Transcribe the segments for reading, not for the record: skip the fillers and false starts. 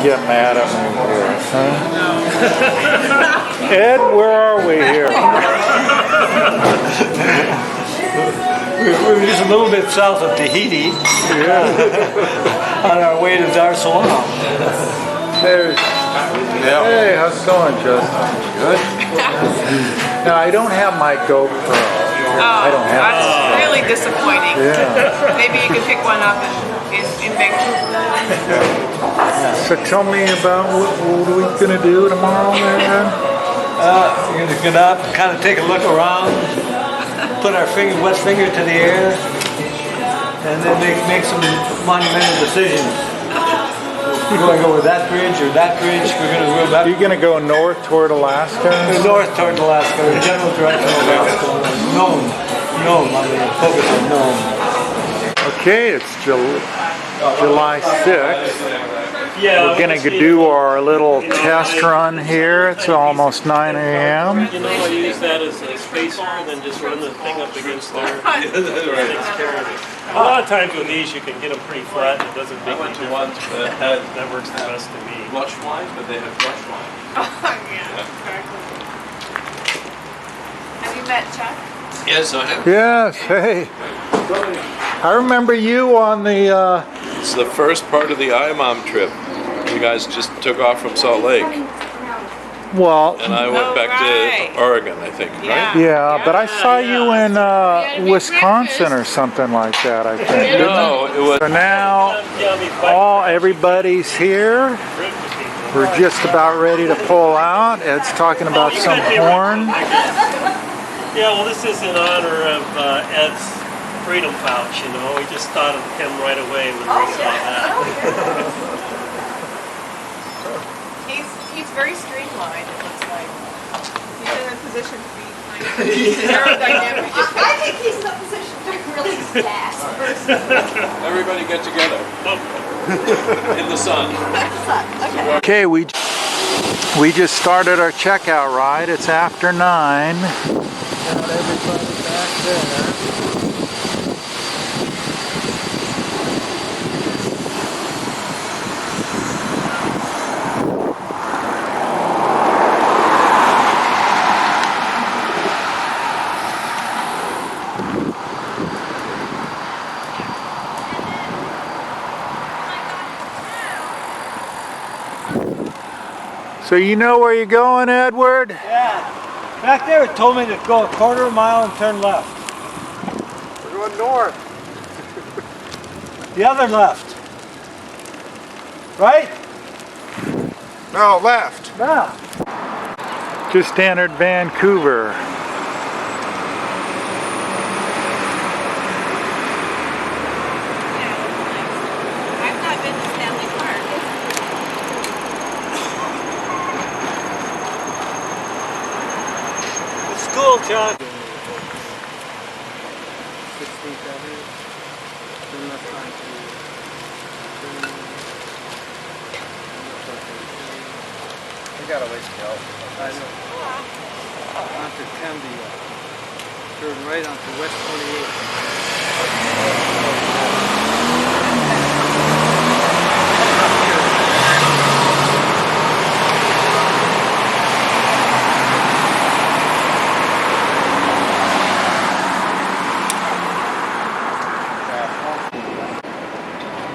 get mad at me here, huh? Ed, where are we here? We're just a little bit south of Tahiti. Yeah. On our way to Dar es Salaam. There's. Hey, how's it going, Justin? Good. Now I don't have my GoPro. I don't have. That's really disappointing. Yeah. Maybe you could pick one up in Vancouver. So tell me about what are we gonna do tomorrow, man? We're gonna get up, kind of take a look around, put our wet finger to the air, and then make some monumental decisions. We're going to go with that bridge or that bridge. We're going to go back. Are you gonna go north toward Alaska? North toward Alaska, the general direction of Alaska. Nome. I'm going to focus on Nome. Okay, it's July 6th. We're gonna do our little test run here. It's almost 9 a.m. You know, I use that as a spacer and then just run the thing up against there. Takes care of it. A lot of times with these you can get them pretty flat and it doesn't make a difference. That works the best to me. Flush lines, but they have flush lines. Yeah, exactly. Have you met Chuck? Yes, I have. Yes, hey. I remember you on the, It's the first part of the IMOM trip. You guys just took off from Salt Lake, and well, I went back to Oregon, I think, right? yeah, but I saw you in Wisconsin or something like that, I think. No, it was. So now, everybody's here. We're just about ready to pull out. Ed's talking about some horn. Yeah, well this is in honor of Ed's Freedom Pouch, you know. We just thought of him right away when we saw that. He's very streamlined, it looks like. He's in a position to be kind of aerodynamic. I think he's in a position to really gas first. Everybody get together in the sun. Okay, we just started our checkout ride. It's after 9. Got everybody back there. So you know where you're going, Edward? Yeah. Back there it told me to go a quarter mile and turn left. We're going north. The other left. Right? No, left. Now. Just entered Vancouver. I've not been to Stanley Park. School, John. 16th Avenue. Turn left onto we got a ways to go. I know. Onto Candia. Turn right onto West 28th.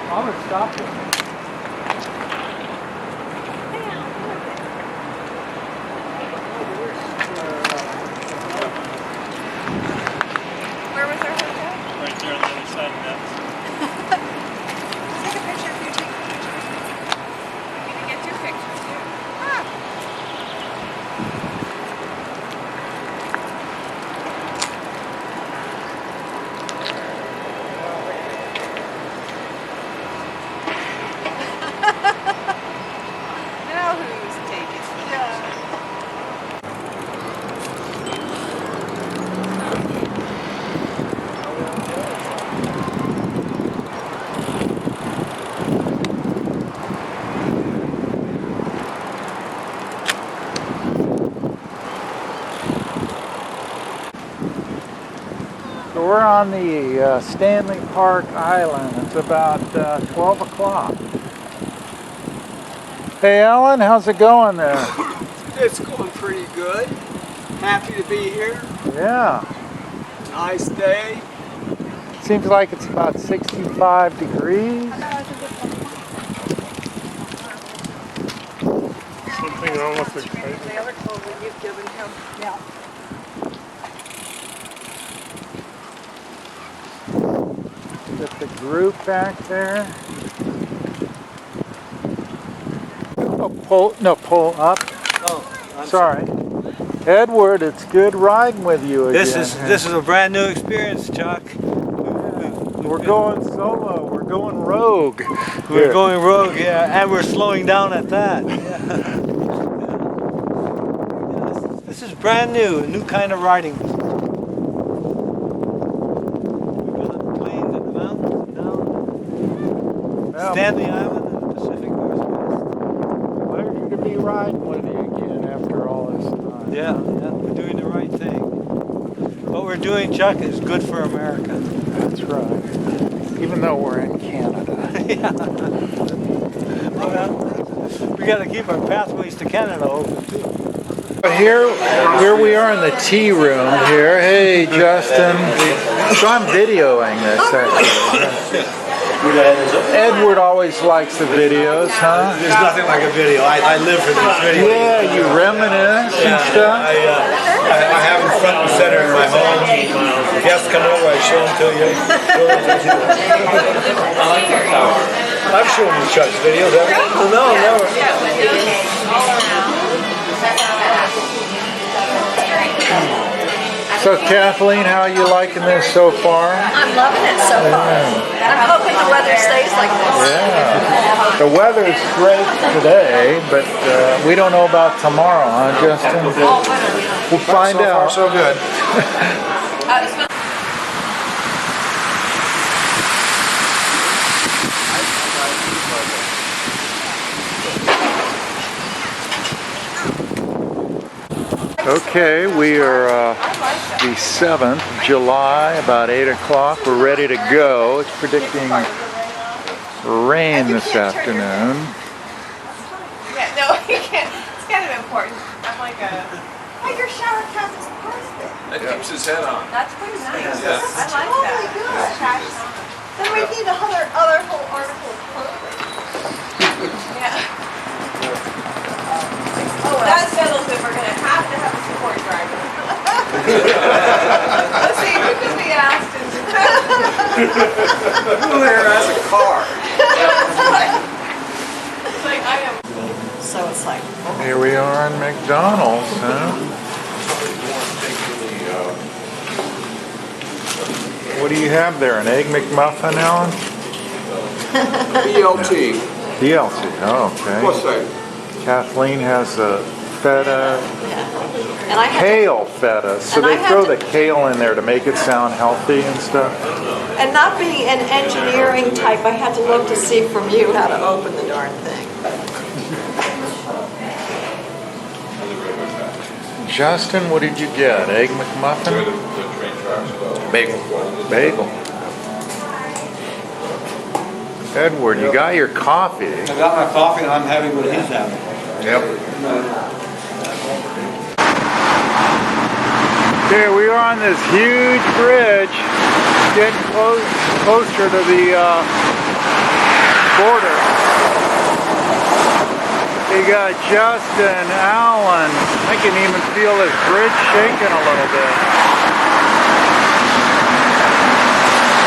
I'm going to stop you. Where was our hotel? Right there on the other side of that. Take a picture if you take a picture. You can get 2 pictures too. Ah. Now who's taking pictures? So we're on the Stanley Park Island. It's about 12 o'clock. Hey Alan, how's it going there? It's going pretty good. Happy to be here. Yeah. Nice day. Seems like it's about 65 degrees. Something wrong with the The other clothing you've given him. Yeah. Got the group back there. Oh, pull up. Oh, Sorry. Edward, it's good riding with you again. This is a brand new experience, Chuck. We're going solo. We're going rogue. We're going rogue, yeah, and we're slowing down at that. Yeah. This is brand new, a new kind of riding. We've got plains and mountains down Stanley Island and the Pacific Northwest. Pleasure to be riding with you again after all this time. Yeah, we're doing the right thing. What we're doing, Chuck, is good for America. That's right. Even though we're in Canada. Yeah. Well, we got to keep our pathways to Canada open too. Here we are in the tea room here. Hey, Justin. So I'm videoing this actually. Edward always likes the videos, huh? There's nothing like a video. I live for this video. Yeah, you reminisce and stuff. I have them front and center in my home. Guests come over, I show them to you. I've shown you Chuck's videos, haven't I? No, never. So Kathleen, how are you liking this so far? I'm loving it so far. And I'm hoping the weather stays like this. Yeah. The weather's great today, but we don't know about tomorrow, huh, Justin? We'll find out. So good. Okay, we are the 7th, July, about 8 o'clock. We're ready to go. It's predicting rain this afternoon. Yeah, no, you can't. It's kind of important. I'm like oh, your shower cap is perfect. That keeps his head on. That's pretty nice. Yeah. I like that. Good. Then we need other whole article of clothing. Yeah. Oh, that settles it. We're going to have a support driver. Let's see who can be asked. Who there has a car? It's like, I know. So it's like, Here we are in McDonald's, huh? What do you have there? An Egg McMuffin, Alan? BLT. BLT, oh, okay. What's that? Kathleen has a feta, And I had kale feta. So And I they had throw to- the kale in there to make it sound healthy and stuff. And not being an engineering type, I had to look to see from you how to open the darn thing. Justin, what did you get? Egg McMuffin? Bagel. Bagel. Edward, you got your coffee. I got my coffee and I'm having what he's having. Yep. Okay, we are on this huge bridge, getting closer to the border. You got Justin, Alan. I can even feel this bridge shaking a little bit.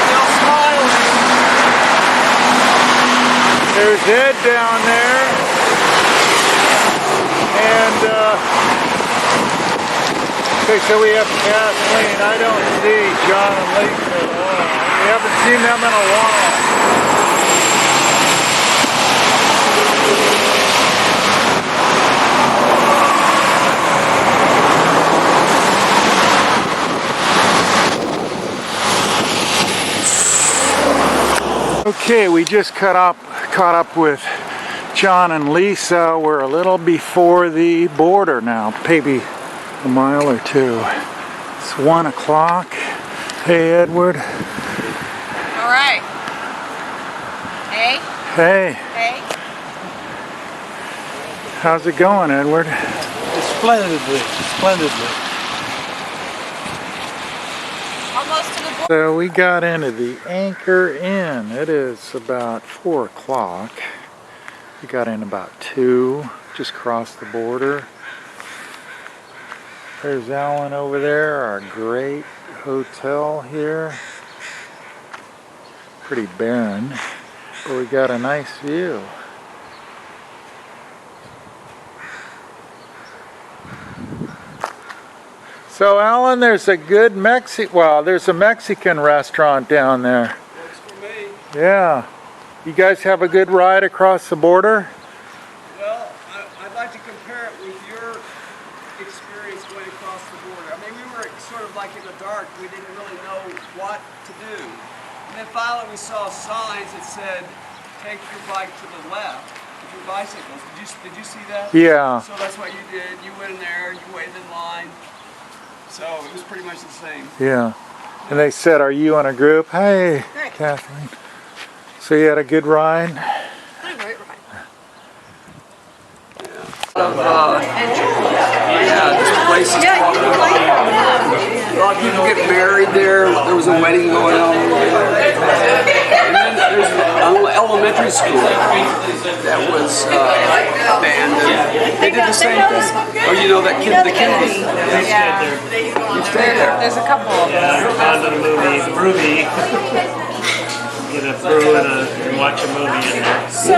Still smiling. There's Ed down there. And okay, so we have Kathleen. I don't see John and Lisa at all. We haven't seen them in a while. Okay, we just caught up with John and Lisa. We're a little before the border now, maybe a mile or two. It's 1 o'clock. Hey, Edward. all right. Hey, Hey. hey. How's it going, Edward? Splendidly, splendidly. Almost to the border. So we got into the Anchor Inn. It is about 4 o'clock. We got in about 2, just crossed the border. There's Alan over there, our great hotel here. Pretty barren, but we got a nice view. So Alan, there's a good there's a Mexican restaurant down there. Works for me. Yeah. You guys have a good ride across the border? Well, I'd like to compare it with your experience going across the border. I mean, we were sort of like in the dark. We didn't really know what to do. And then finally we saw signs that said, take your bike to the left with your bicycles. Did you see that? Yeah. So that's what you did. You went in there, you waited in line. So it was pretty much the same. Yeah. And they said, are you in a group? Hey, Hey. Kathleen. So you had a good ride? What a great ride. This place is a lot of people get married there. There was a wedding going on. And then there's an elementary school that was abandoned. They did the same thing. Oh, you know that kid, the Kennedys? You stayed there. There's a couple of them. Yeah, on the movie, Ruby. Get a brew and watch a movie in there. So,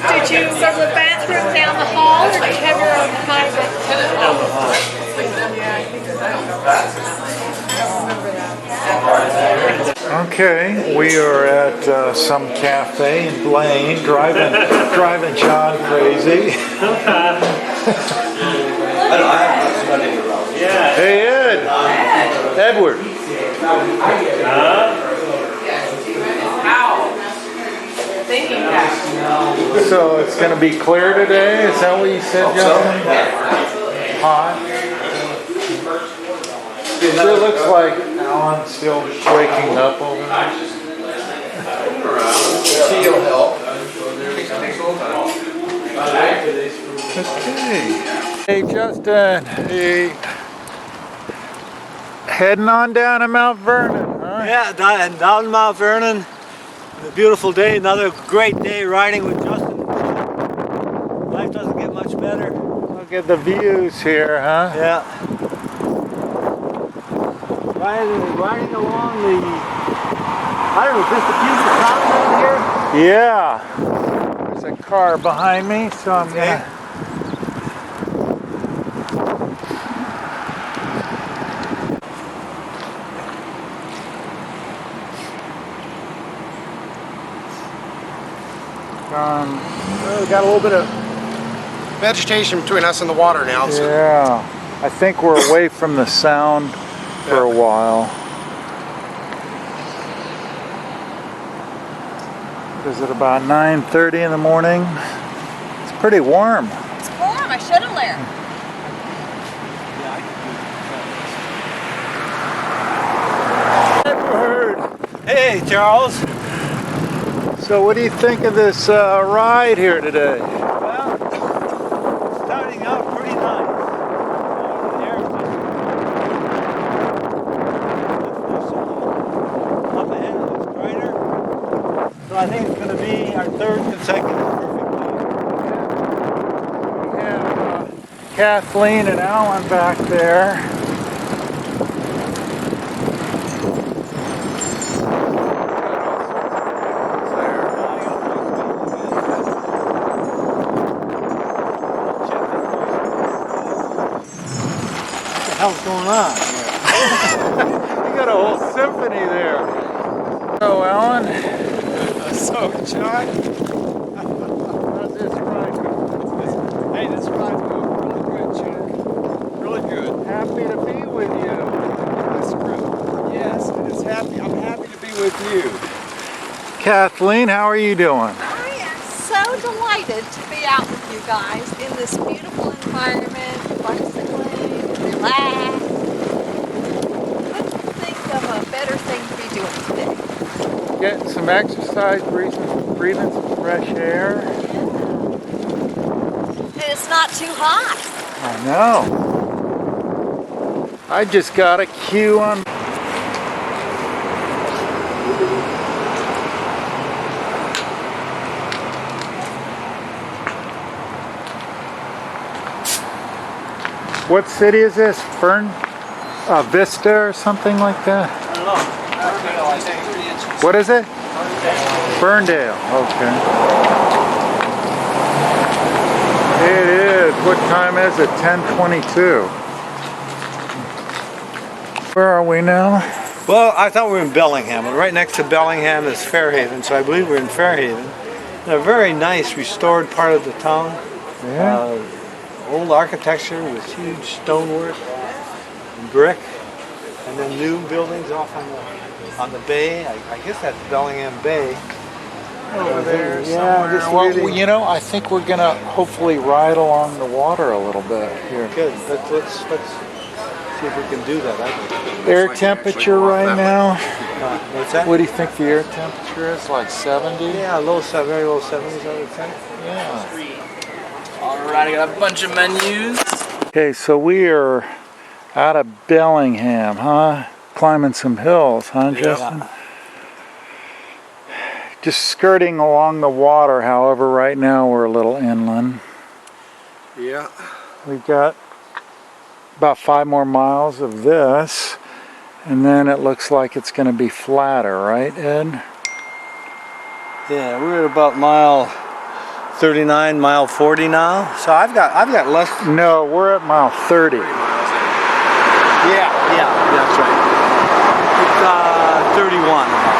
did you go to the bathroom down the hall, or did you have your own private? Down the hall. Okay, we are at some cafe in Blaine, driving John crazy. Yeah. Hey Ed! Edward! So it's going to be clear today? Is that what you said, John? Hot? Sure looks like Alan's still waking up over there. Okay. Hey Justin, hey. Heading on down to Mount Vernon, huh? Yeah, down Mount Vernon. A beautiful day, another great day riding with Justin. Life doesn't get much better. Look at the views here, huh? Yeah. Riding along the, I don't know, just a Puget Sound over here? Yeah. There's a car behind me, so I'm gonna... We got a little bit of vegetation between us and the water now. So. Yeah. I think we're away from the sound for a while. Is it about 9:30 in the morning? It's pretty warm. It's warm. I should have layered. Edward! Hey, Charles. So what do you think of this ride here today? Well, starting out pretty nice. The air is up ahead it's brighter. So I think it's going to be our third consecutive perfect day. We have Kathleen and Alan back there. What's going on? You got a whole symphony there. So, Alan, So, John, how's this ride going? hey, this ride's going really good, Chuck. Really good. Happy to be with you. That's great. Yes, I'm happy to be with you. Kathleen, how are you doing? I am so delighted to be out with you guys in this beautiful environment, bicycling, relax. Couldn't think of a better thing to be doing today. Getting some exercise, breathing some fresh air. And it's not too hot. I know. I just got a queue on. What city is this? Vista or something like that? I don't know. What is it? Ferndale. Okay. It is. What time is it? 10:22. Where are we now? Well, I thought we were in Bellingham, but right next to Bellingham is Fairhaven, so I believe we're in Fairhaven. A very nice restored part of the town. Yeah. Old architecture with huge stonework and brick, and then new buildings off on the bay. I guess that's Bellingham Bay. Over there somewhere. Just well, you know, I think we're gonna hopefully ride along the water a little bit here. Good. Let's see if we can do that. I think. Air temperature right now. What's that? What do you think the air temperature is? Like 70? Yeah, very low 70s, I would think. Yeah. Alright, I got a bunch of menus. Okay, so we are out of Bellingham, huh? Climbing some hills, huh, Justin? Just skirting along the water, however, right now we're a little inland. Yeah. We've got about 5 more miles of this, and then it looks like it's going to be flatter, right, Ed? Yeah, we're at about mile 39, mile 40 now. So I've got less. No, we're at mile 30. Yeah, that's right. It's 31 about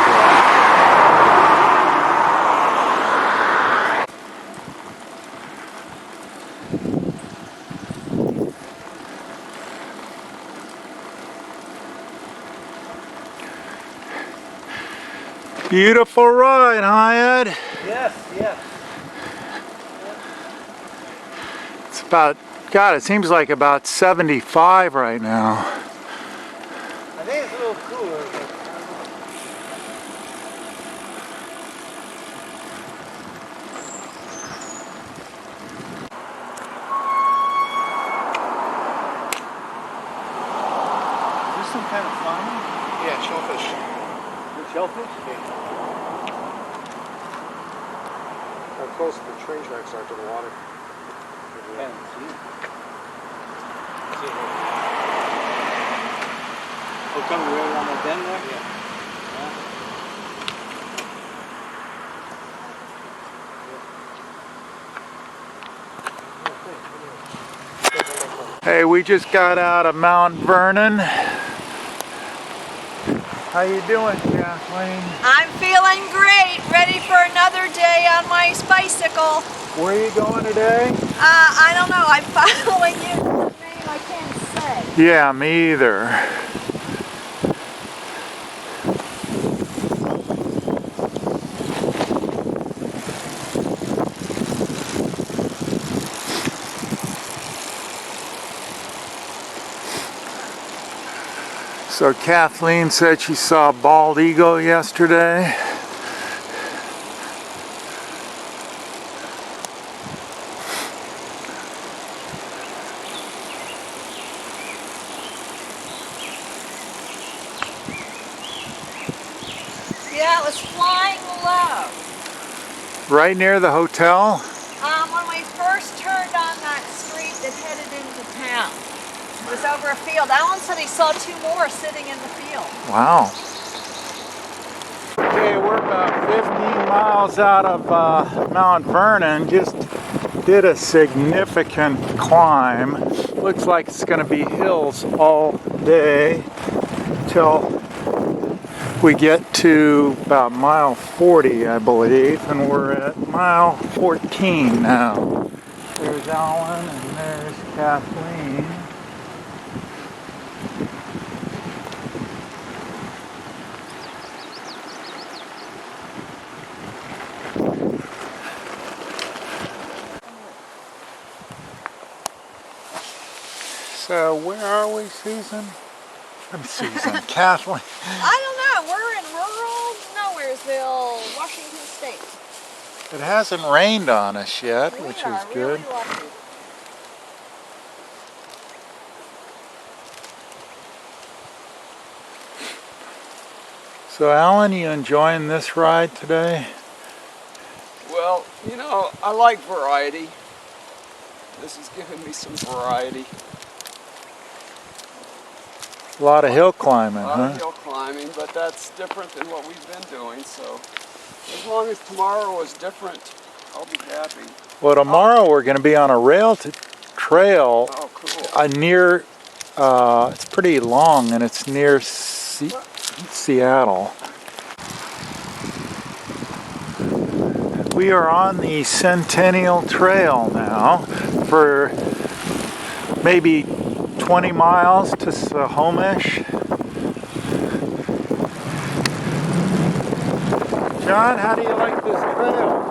Beautiful ride, huh, Ed? Yes. It's about, God, it seems like about 75 right now. I think it's a little cooler. Is this some kind of farming? Yeah, shellfish. Shellfish? How close the train tracks are to the water. Oh, coming right around the bend there? Yeah. Hey, we just got out of Mount Vernon. How you doing, Kathleen? I'm feeling great, ready for another day on my bicycle. Where are you going today? I don't know, I'm following you. Your name I can't say. Yeah, me either. So Kathleen said she saw a bald eagle yesterday. Yeah, it was flying low. Right near the hotel? When we first turned on that street that headed into town. It was over a field. Alan said he saw 2 more sitting in the field. Wow. Okay, we're about 15 miles out of Mount Vernon. Just did a significant climb. Looks like it's going to be hills all day till we get to about mile 40, I believe, and we're at mile 14 now. There's Alan and there's Kathleen. So where are we, Susan? I'm Susan. Kathleen. I don't know. We're in rural Nowheresville, Washington State. It hasn't rained on us yet, which is good. Really lucky. So Alan, you enjoying this ride today? Well, you know, I like variety. This is giving me some variety. A lot of hill climbing, A lot huh? of hill climbing, but that's different than what we've been doing, so as long as tomorrow is different, I'll be happy. Well, tomorrow we're going to be on a trail Oh, cool. near, it's pretty long, and it's near Seattle. We are on the Centennial Trail now for maybe 20 miles to Snohomish. John, how do you like this trail?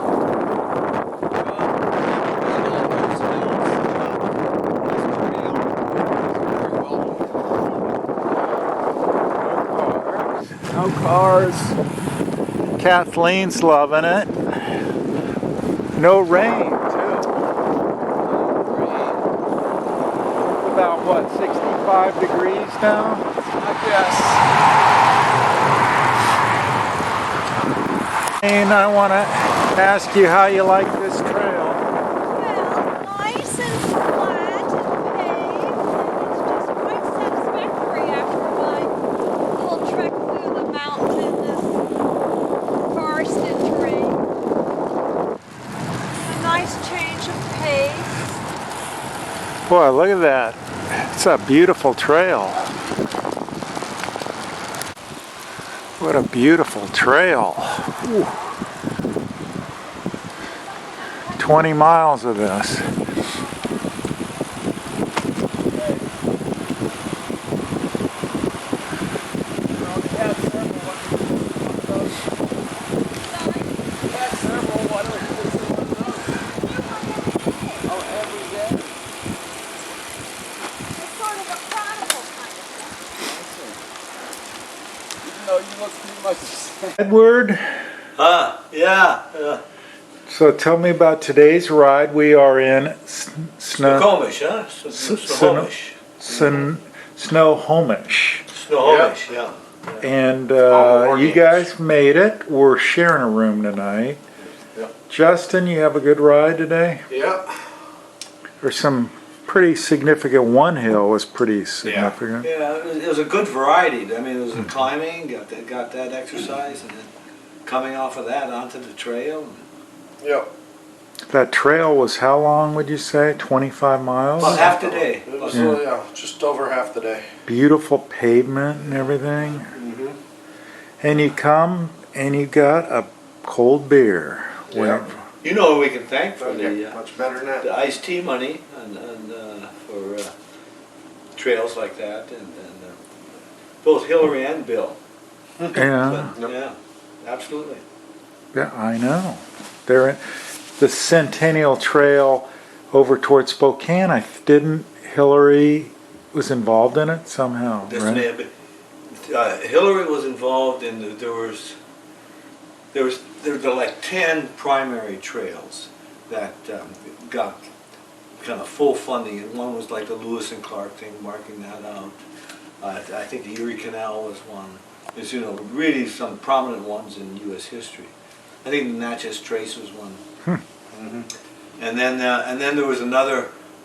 No cars. Kathleen's loving it. No rain, too. About what, 65 degrees now? I guess. And I want to ask you how you like this trail. Well, nice and flat and paved, and it's just quite satisfactory after my little trek through the mountains in this forested terrain. A nice change of pace. Boy, look at that. It's a beautiful trail. What a beautiful trail. Whew. 20 miles of this. It's sort of a chronicle kind of thing. Even though you look pretty much the same. Edward, Yeah. so tell me about today's ride. We are in Snohomish, huh? Snohomish. Snohomish. Snohomish, yeah. And Mornings. you guys made it. We're sharing a room tonight. Yeah. Justin, you have a good ride today? Yeah. There's some pretty significant, one hill was pretty significant. Yeah, it was a good variety. I mean, it was the climbing, got that exercise, and then coming off of that onto the trail. Yeah. That trail was how long would you say? 25 miles? About half the day. It was, Yeah. just over half the day. Beautiful pavement and everything. Mm-hmm. And you come and you got a cold beer. Yeah. You know who we can thank for Don't get the much better than that. iced tea money and for trails like that, and both Hillary and Bill. Yeah, But, yeah, absolutely. yeah, I know. They're in the Centennial Trail over towards Spokane. Didn't Hillary was involved in it somehow, This right? may have been, Hillary was involved in there were like 10 primary trails that got kind of full funding, and one was like the Lewis and Clark thing, marking that out. I think the Erie Canal was one. There's really some prominent ones in U.S. history. I think the Natchez Trace was one. Mm-hmm. And then there was another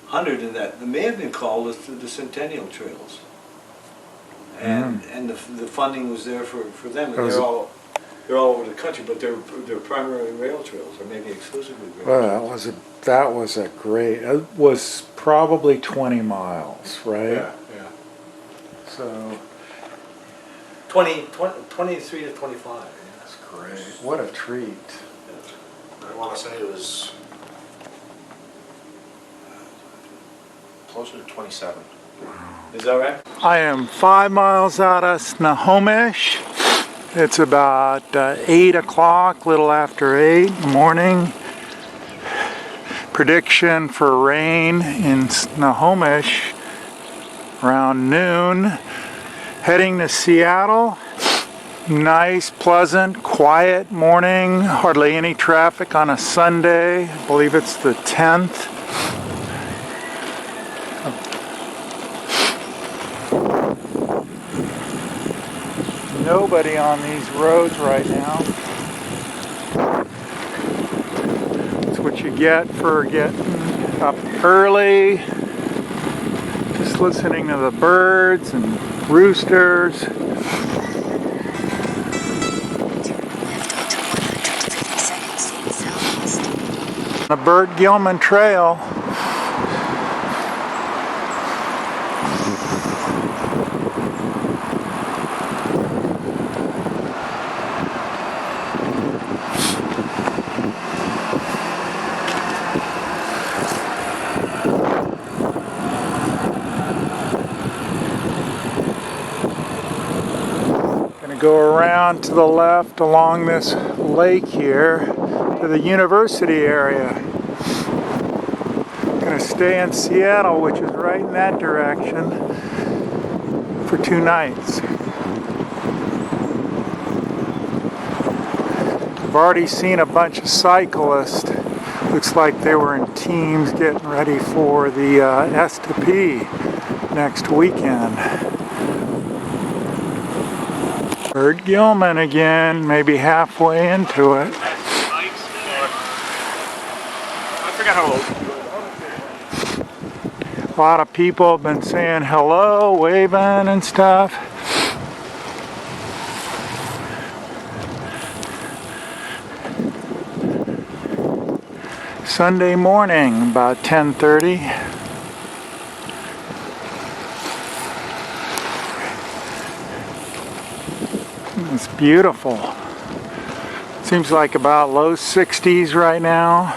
100 in that may have been called the Centennial Trails. And the funding was there for them. And they're all over the country, but they're primarily rail trails, or maybe exclusively rail trails. Well, that was a great. It was probably 20 miles, right? Yeah. So 23 to 25. that's great. What a treat. I want to say it was closer to 27. Is that right? I am 5 miles out of Snohomish. It's about 8 o'clock, little after 8 in the morning. Prediction for rain in Snohomish around noon. Heading to Seattle. Nice, pleasant, quiet morning. Hardly any traffic on a Sunday. I believe it's the 10th. nobody on these roads right now. That's what you get for getting up early, just listening to the birds and roosters. The Bert Gilman Trail. Go around to the left along this lake here to the university area. I'm gonna stay in Seattle, which is right in that direction, for 2 nights. I've already seen a bunch of cyclists. Looks like they were in teams getting ready for the S2P next weekend. Bert Gilman again, maybe halfway into it. I forgot how old. A lot of people have been saying hello, waving and stuff. Sunday morning, about 10:30. It's beautiful. Seems like about low 60s right now.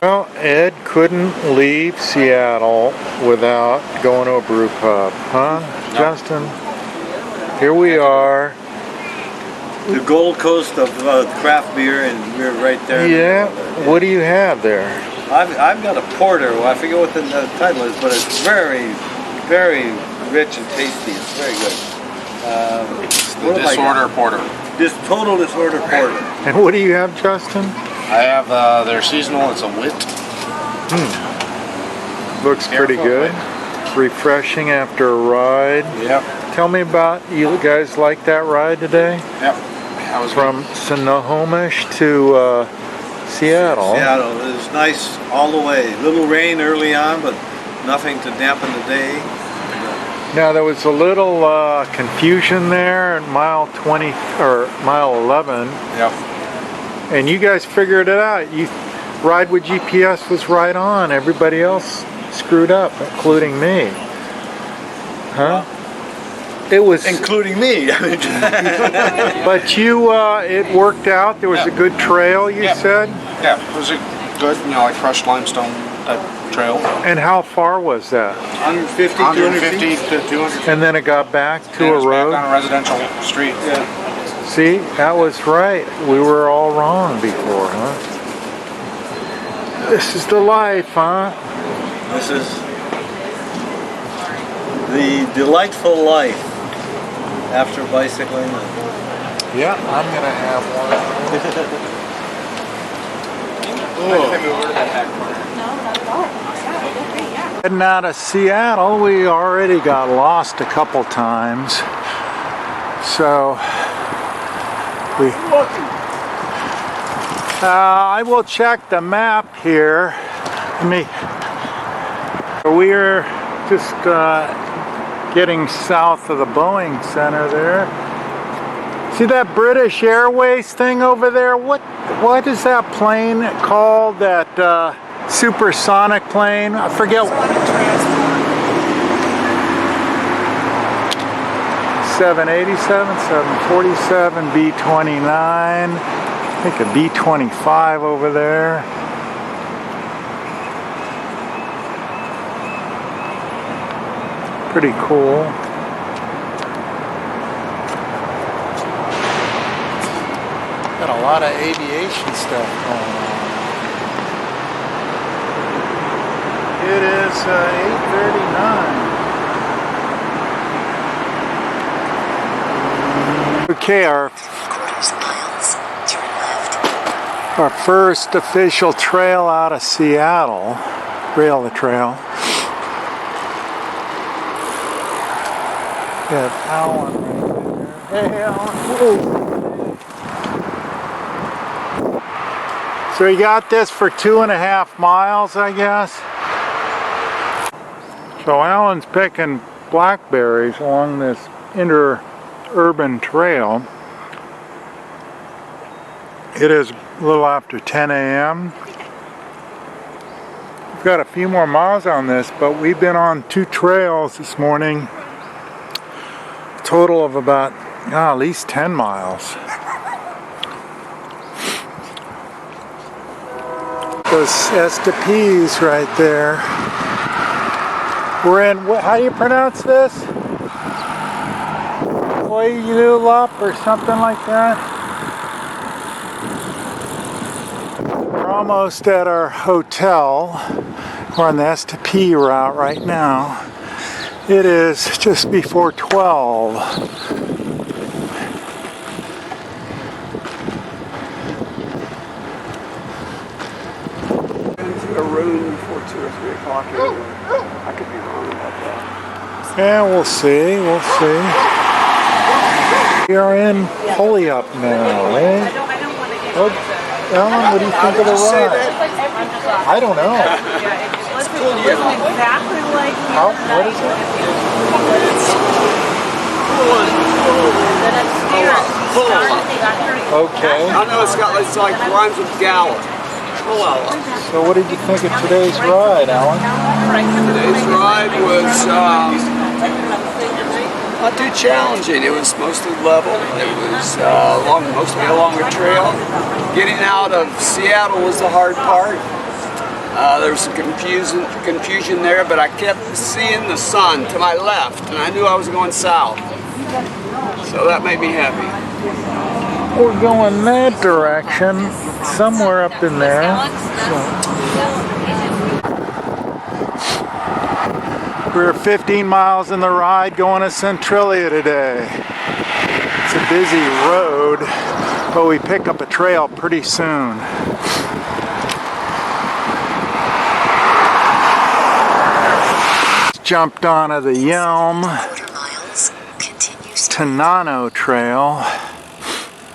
Well, Ed couldn't leave Seattle without going to a brew pub, huh, no. Justin? Here we are. The Gold Coast of craft beer, and we're right there. Yeah. What do you have there? I've got a porter. Well, I forget what the title is, but it's very, very rich and tasty. It's very good. The Disorder Porter. This Total Disorder Porter. And what do you have, Justin? I have their seasonal. It's a wit. Looks pretty good. Refreshing after a ride. Yep. Tell me about, you guys like that ride today? Yep. I was From Snohomish to Seattle. Seattle. It was nice all the way. Little rain early on, but nothing to dampen the day. Now there was a little confusion there at mile 20 or mile 11. Yep. And you guys figured it out. You Ride with GPS was right on. Everybody else screwed up, including me. Huh? It was, including me. but you, it worked out. There was a good trail, you said? Yeah, it was a good, like crushed limestone type trail. And how far was that? 150, 150 to 200. And then it got back to a road? Back on a residential street. Yeah. See, that was right. We were all wrong before, huh? This is the life, huh? This is the delightful life after bicycling. Yeah, I'm gonna have one. Heading out of Seattle, we already got lost a couple times. So I will check the map here. We're just getting south of the Boeing Center there. See that British Airways thing over there? What is that plane called? That supersonic plane? I forget. 787, 747, B-29. I think a B-25 over there. Pretty cool. Got a lot of aviation stuff going on. It is 8:39. Okay, our Our first official trail out of Seattle. Rail the trail. We have Alan right there. Hey Alan. Whoa. So you got this for 2.5 miles, I guess. So Alan's picking blackberries along this interurban trail. It is a little after 10 a.m. We've got a few more miles on this, but we've been on 2 trails this morning. A total of about at least 10 miles. Those STPs right there. We're in, how do you pronounce this? Koyulup or something like that? We're almost at our hotel. We're on the STP route right now. It is just before 12. A room before 2 or 3 o'clock anyway. I could be wrong about that. Yeah, we'll see, we'll see. We are in Pulliup now, eh? Oh, Alan, what do you think of the ride? I don't know. Exactly like How, what is it? Okay. I know it's like rhymes with gallon. So what did you think of today's ride, Alan? Today's ride was not too challenging. It was mostly level. It was mostly along a trail. Getting out of Seattle was the hard part. There was some confusion there, but I kept seeing the sun to my left, and I knew I was going south. So that made me happy. We're going that direction, somewhere up in there. We're 15 miles in the ride going to Centralia today. It's a busy road, but we pick up a trail pretty soon. Jumped onto the Yelm Tanano Trail.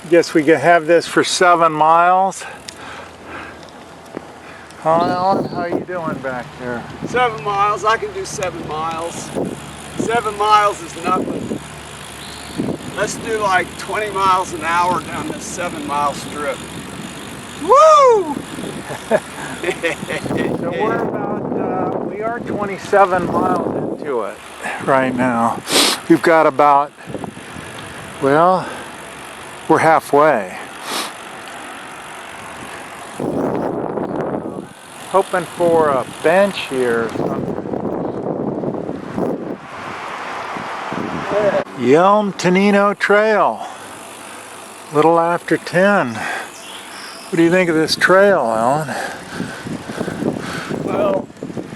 Guess we could have this for 7 miles. Huh, Alan? How you doing back there? 7 miles. I can do 7 miles. 7 miles is nothing. Let's do like 20 miles an hour down this 7-mile strip. Woo! So we're about, we are 27 miles into it right now. We've got about, well, we're halfway. Hoping for a bench here or something. Yelm Tanino Trail. Little after 10. What do you think of this trail, Alan? Well,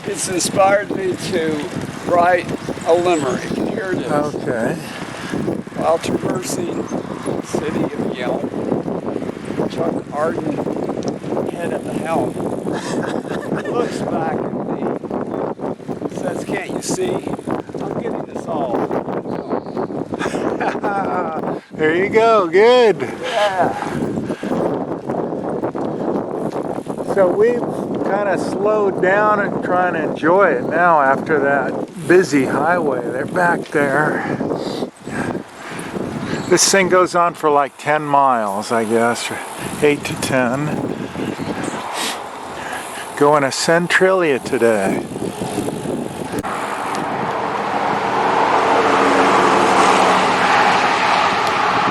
it's inspired me to write a limerick. Here it is. Okay. While traversing the city of Yelm, Chuck Arden, head at the helm, looks back at me, says, "Can't you see? I'm getting this all." There you go, good. Yeah. So we've kind of slowed down and trying to enjoy it now after that busy highway. They're back there. This thing goes on for like 10 miles, I guess, or 8 to 10. Going to Centralia today.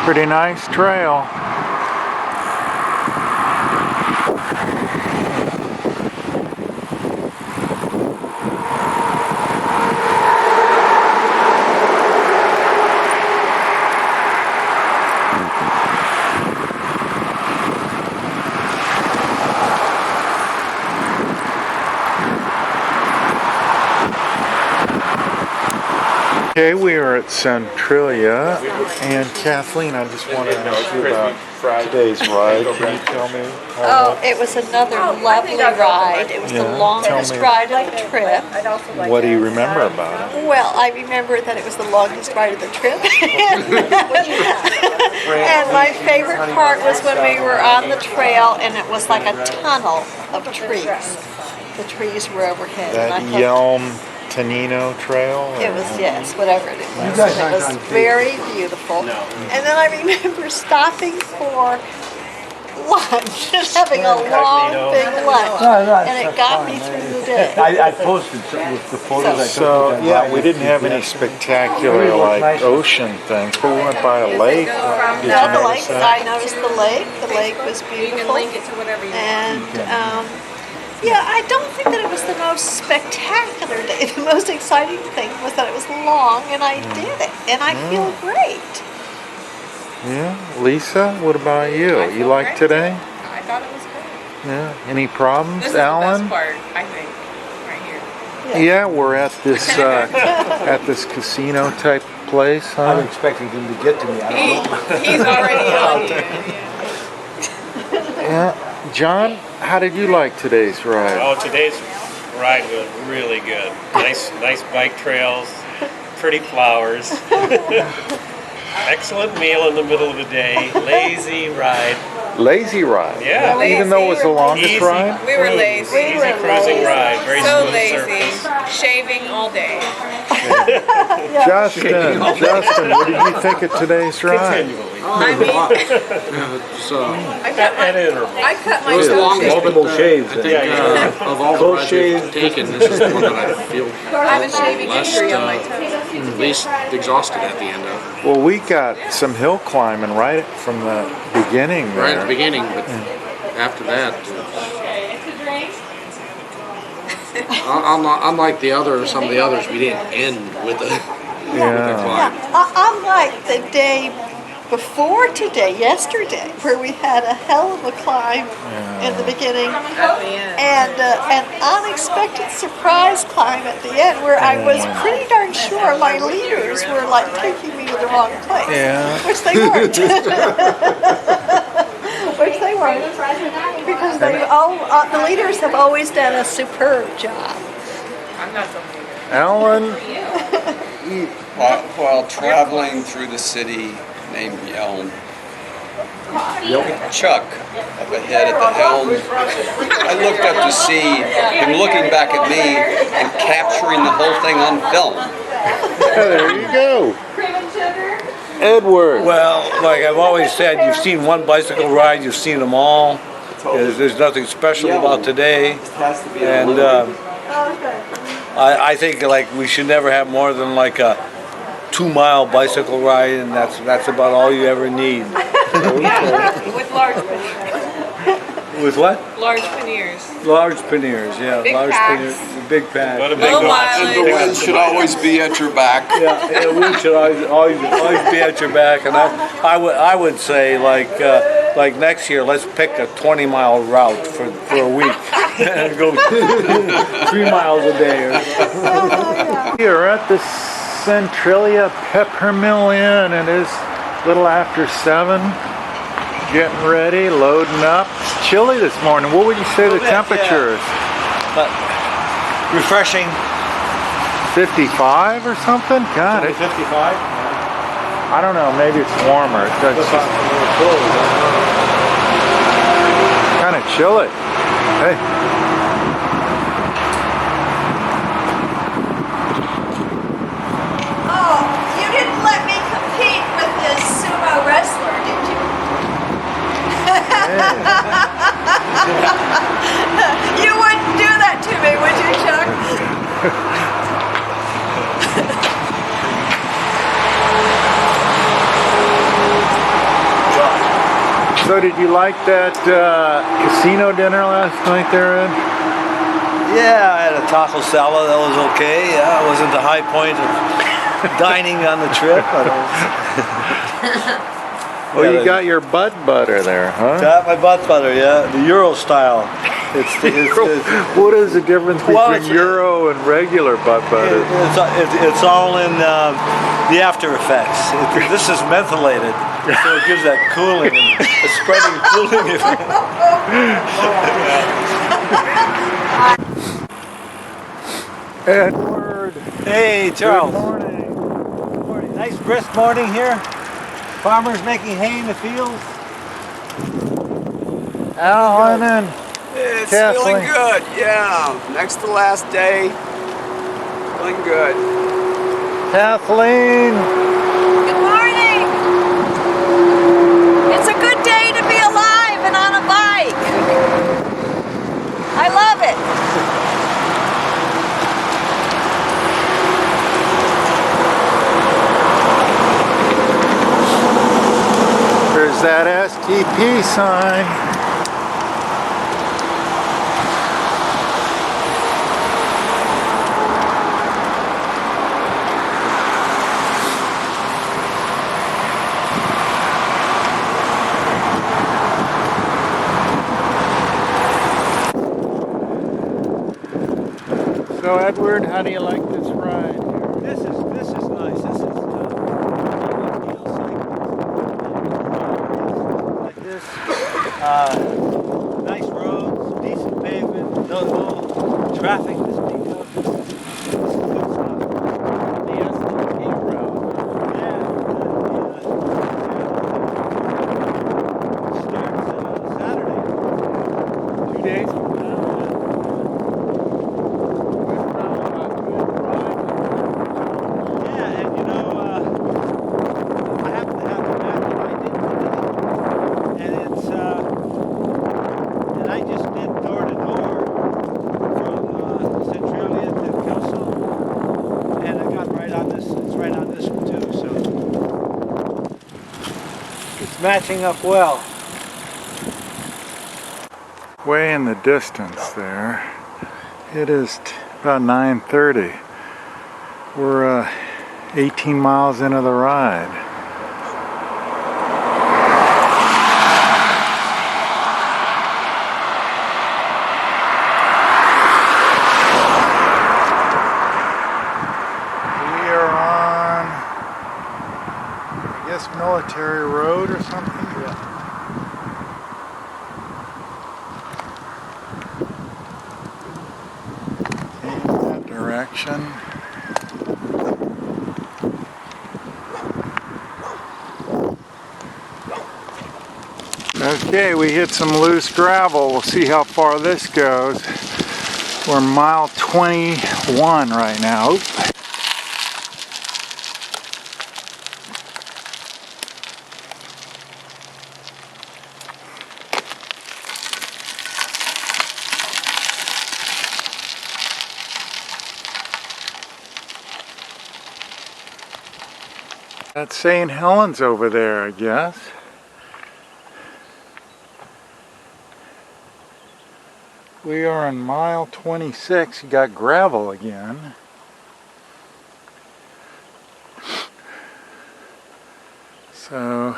Pretty nice trail. Okay, we are at Centralia, and Kathleen, I just wanted to ask you about today's ride. Can you tell me? Oh, it was another lovely ride. It was the longest ride of the trip. What do you remember about it? Well, I remember that it was the longest ride of the trip. And my favorite part was when we were on the trail and it was like a tunnel of trees. The trees were overhead. And I That thought- Yelm Tanino Trail? It was, yes, whatever it was. And it was very beautiful. And then I remember stopping for lunch, just having a long, big lunch. And it got me through the day. I posted with the photos I took. So, yeah, we didn't have any spectacular, like, ocean things, but we went by a lake. Did you No, the notice lake, that? I noticed the lake. The lake was You can beautiful. link it to whatever you want. And, yeah, I don't think that it was the most spectacular day. The most exciting thing was that it was long and I did it. And I feel great. Yeah, Lisa, what about you? I You feel like great. today? I thought it was great. Yeah. Any problems, This is the Alan? best part, I think, right here. Yeah, we're at this casino type place, I'm huh? expecting him to get to me. I don't know. He's already on you. Yeah. John, how did you like today's ride? Oh, today's ride was really good. Nice bike trails, pretty flowers. Excellent meal in the middle of the day. Lazy ride. Lazy ride. Yeah. Even though it was the longest Easy. ride? We were lazy. Easy cruising ride. Very So smooth lazy. surface. Shaving all day. Justin, what did you think of today's ride? Continually. I mean, I cut my It was toe long, shave. Multiple shaves. I think of all the Close rides shave. we've taken, this is the one that I feel I have a shaving less, injury on my toe. least exhausted at the end of. Well, we got some hill climbing right from the beginning there. Right at the beginning, but after that, unlike some of the others, we didn't end with a climb. Unlike the day before today, yesterday, where we had a hell of a climb in the beginning At the end. and an unexpected surprise climb at the end where I was pretty darn sure my leaders were like taking me to the wrong place. Yeah. Which they weren't. Which they weren't. Because the leaders have always done a superb job. I'm not the leader. Alan, While traveling through the city named Yelm, Chuck up ahead at the helm, I looked up to see him looking back at me and capturing the whole thing on film. there you go. Edward. Well, like I've always said, you've seen one bicycle ride, you've seen them all. There's nothing special about today. And I think like we should never have more than like a 2-mile bicycle ride, and that's about all you ever need. With large panniers. With what? Large panniers. Large panniers, yeah. Big large packs. panniers, big packs. What a big Low box. The mileage. wind should always be at your back. Yeah, the wind should always be at your back, and I would say like next year, let's pick a 20-mile route for a week and go 3 miles a day. Or something. We are at the Centralia Peppermill Inn. It is a little after 7. Getting ready, loading up. It's chilly this morning. What would you say the temperature is? But refreshing. 55 or something? God, Only 55. I don't know. Maybe it's warmer. It's just kind of chilly. Hey. Oh, you didn't let me compete with this sumo wrestler, did you? You wouldn't do that to me, would you, Chuck? So did you like that casino dinner last night there, Ed? Yeah, I had a taco salad. That was okay. Yeah, it wasn't the high point of dining on the trip. But Oh, you got your butt butter there, huh? Got my butt butter, yeah, the Euro style. What is the difference between Well, it's- Euro and regular butt butter? It's all in the after effects. This is mentholated, so it gives that cooling and a spreading cooling effect. Edward, Hey, Charles. good morning. Good morning. Nice brisk morning here. Farmers making hay in the fields. Alan and It's Kathleen. feeling good, yeah. Next to last day, feeling good. Kathleen. Good morning. It's a good day to be alive and on a bike. I love it. There's that STP sign. So Edward, how do you like this ride? This is nice. This is like this. Nice roads, decent pavement, no traffic to speak of. This is good stuff. The STP route. Yeah, starts Saturday. 2 days from now. Yeah, and you know, I happen to have the map that I did today, and it's, and I just did door to door from Centralia to Kelso, and I got right on this, it's right on this one too, so it's matching up well. Way in the distance there. It is about 9:30. We're 18 miles into the ride. We are on, I guess, Military Road or something. In that direction. Okay, we hit some loose gravel. We'll see how far this goes. We're mile 21 right now. Oop. That's St. Helens over there, I guess. We are on mile 26. You got gravel again. So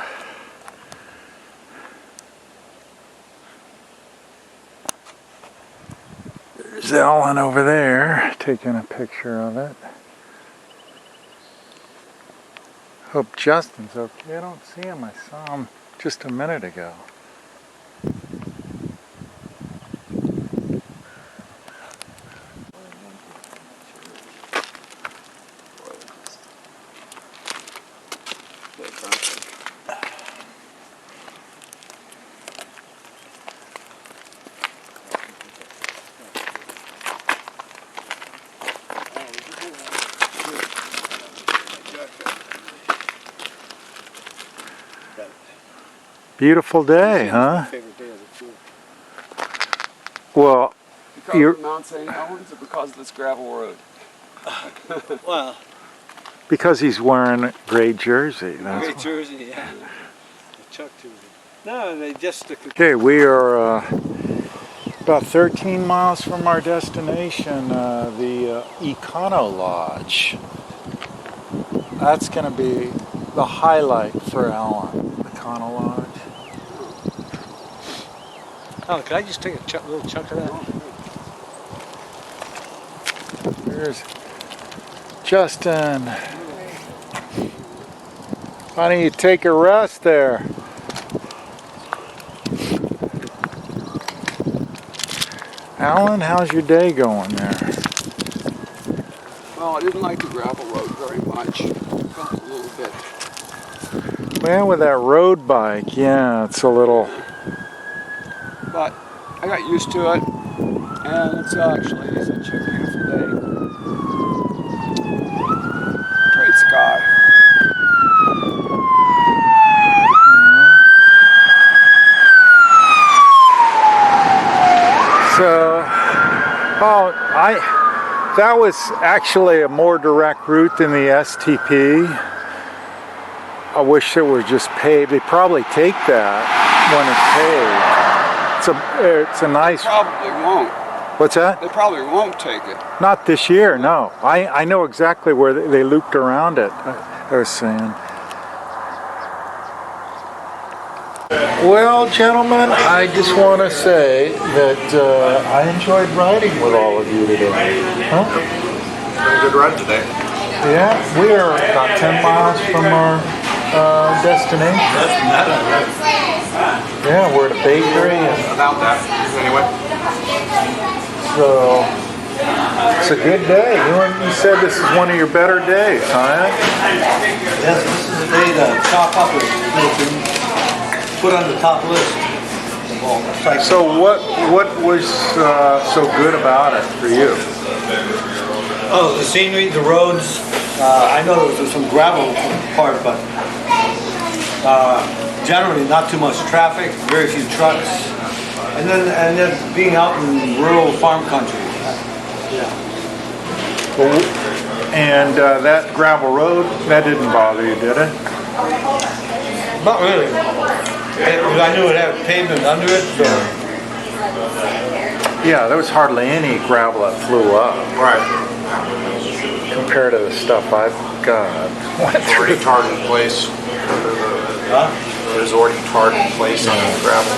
there's Ellen over there taking a picture of it. Hope Justin's okay. I don't see him. I saw him just a minute ago. Beautiful day, huh? Well, Because you're of Mount St. Helens or because of this gravel road? Well, because he's wearing a gray jersey. That's great jersey, yeah. Chuck jersey. No, they just okay. We are about 13 miles from our destination, the Econo Lodge. That's going to be the highlight for Ellen, the Econo Lodge. Oh, could I just take a little chunk of that? There's Justin. Why don't you take a rest there? Alan, how's your day going there? Well, I didn't like the gravel road very much. Felt a little bit. Well, with that road bike, yeah, it's a little... But I got used to it, and it's actually such a beautiful day. Great sky. So, that was actually a more direct route than the STP. I wish it were just paved. They probably take that when it's paved. It's a nice... They probably won't. What's that? They probably won't take it. Not this year, no. I know exactly where they looped around it, I was saying. Well, gentlemen, I just want to say that I enjoyed riding with all of you today. Huh? Very good ride today. Yeah, we are about 10 miles from our destination. Yeah, we're at a bakery. About that, anyway. So, it's a good day. You said this is one of your better days, huh? Yes, this is the day the chop up is put on the top list. So what was so good about it for you? Oh, the scenery, the roads. I know there was some gravel part, but generally not too much traffic, very few trucks, and then being out in rural farm country. Yeah. And that gravel road, that didn't bother you, did it? Not really. I knew it had pavement under it, so. Yeah, there was hardly any gravel that flew up. Right. Compared to the stuff I've got. It's already tarred in place. Huh? It was already tarred in place on the gravel.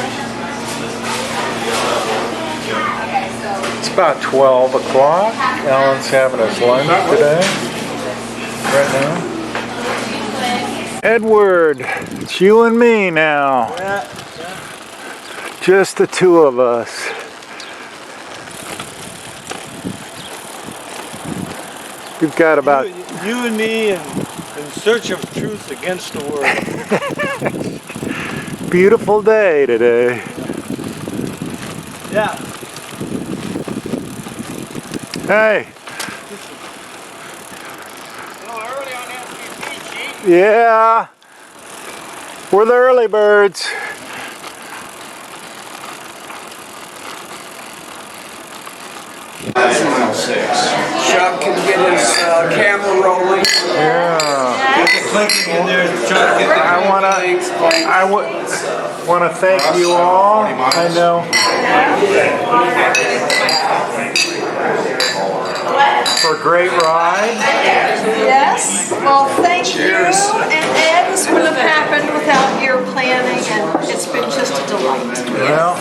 It's about 12 o'clock. Alan's having his lunch today. Right now. Edward, it's you and me now. Yeah. Just the two of us. We've got about... You and me in search of truth against the world. Beautiful day today. Yeah. Hey. Yeah. We're the early birds. Chuck can get his camera rolling. Yeah. Get the clinking in there. I want to thank you all. I know. For a great ride. Yes. Well, thank you. And Ed, this wouldn't have happened without your planning, and it's been just a delight. Well,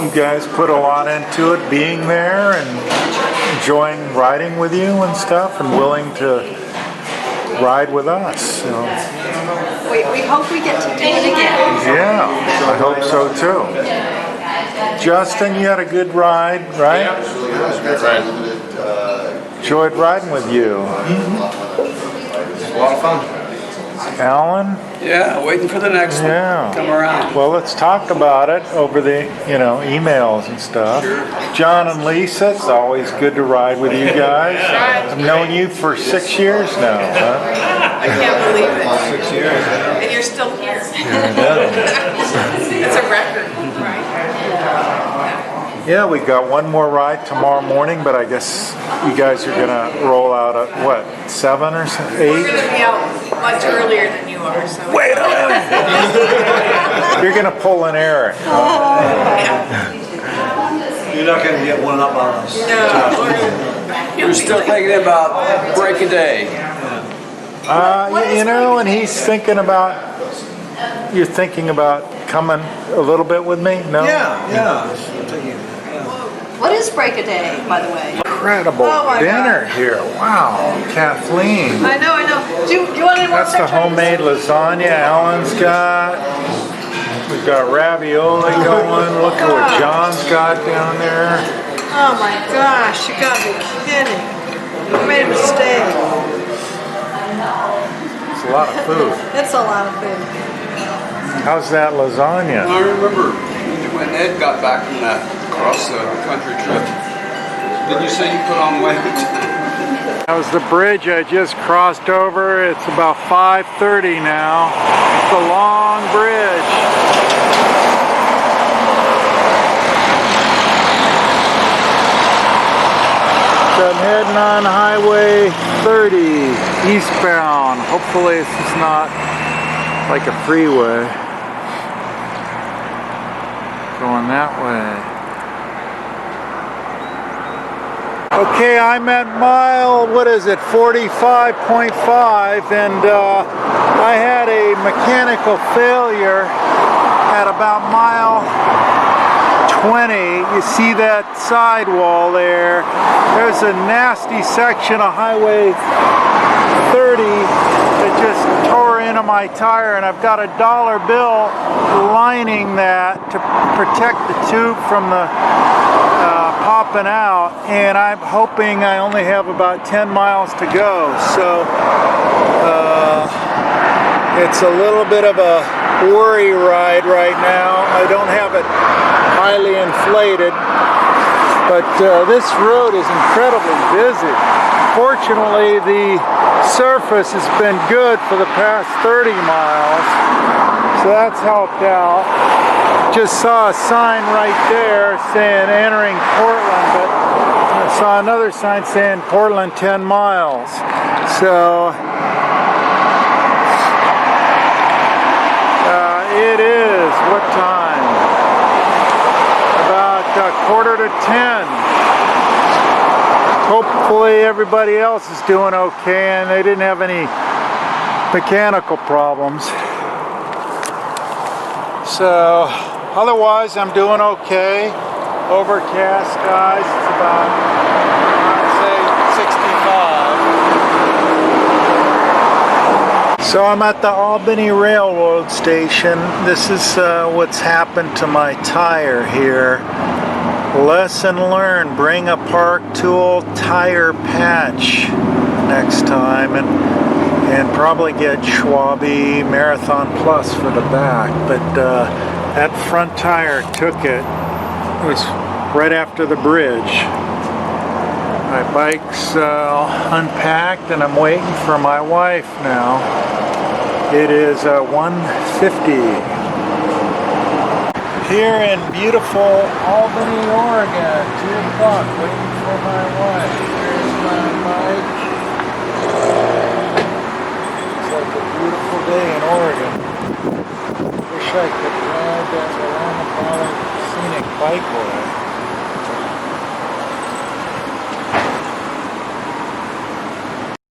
you guys put a lot into it, being there and enjoying riding with you and stuff, and willing to ride with us. So. We hope we get to do it again. Yeah, I hope so too. Justin, you had a good ride, right? Yeah, it was a good ride. Enjoyed riding with you. It's a lot of fun. Alan? Yeah, waiting for the next one. Yeah. Come around. Well, let's talk about it over the, emails and stuff. John and Lisa, it's always good to ride with you guys. I've known you for 6 years now, huh? I can't believe it. 6 years. And you're still here. It's a record, right? Yeah, we got one more ride tomorrow morning, but I guess you guys are gonna roll out at what, 7 or 8? We're going to be out much earlier than you are, so. Wait a minute! You're gonna pull an Eric. You're not going to get one up on us. No. We're still thinking about break a day. And he's thinking about you're thinking about coming a little bit with me? No? Yeah. What is break a day, by the way? Incredible Oh my dinner here. Wow, Kathleen. I know. Do you want any more That's the pictures? homemade lasagna Alan's got. We've got ravioli going. Look at what John's got down there. Oh my gosh, you gotta be kidding. You made a mistake. It's a lot of food. It's a lot of food. How's that lasagna? I remember when Ed got back from that cross the country trip. Did you say you put on weight? That was the bridge I just crossed over. It's about 5:30 now. It's a long bridge. So I'm heading on Highway 30 eastbound. Hopefully this is not like a freeway. Going that way. Okay, I'm at mile, 45.5, and I had a mechanical failure at about mile 20. You see that sidewall there? There's a nasty section of Highway 30 that just tore into my tire, and I've got a dollar bill lining that to protect the tube from the popping out, and I'm hoping I only have about 10 miles to go. So it's a little bit of a worry ride right now. I don't have it highly inflated, but this road is incredibly busy. Fortunately, the surface has been good for the past 30 miles, so that's helped out. Just saw a sign right there saying entering Portland, but I saw another sign saying Portland 10 miles. So it is, what time? About 9:45. Hopefully everybody else is doing okay and they didn't have any mechanical problems. So otherwise I'm doing okay. Overcast skies, it's about, I'd say, 65. So I'm at the Albany Railroad Station. This is what's happened to my tire here. Lesson learned, bring a park tool tire patch next time, and probably get Schwabe Marathon Plus for the back. But that front tire took it. It was right after the bridge. My bike's unpacked and I'm waiting for my wife now. It is 1:50. Here in beautiful Albany, Oregon, 2 o'clock, waiting for my wife. Here's my bike. It's like a beautiful day in Oregon. Wish I could ride that Scenic Bikeway.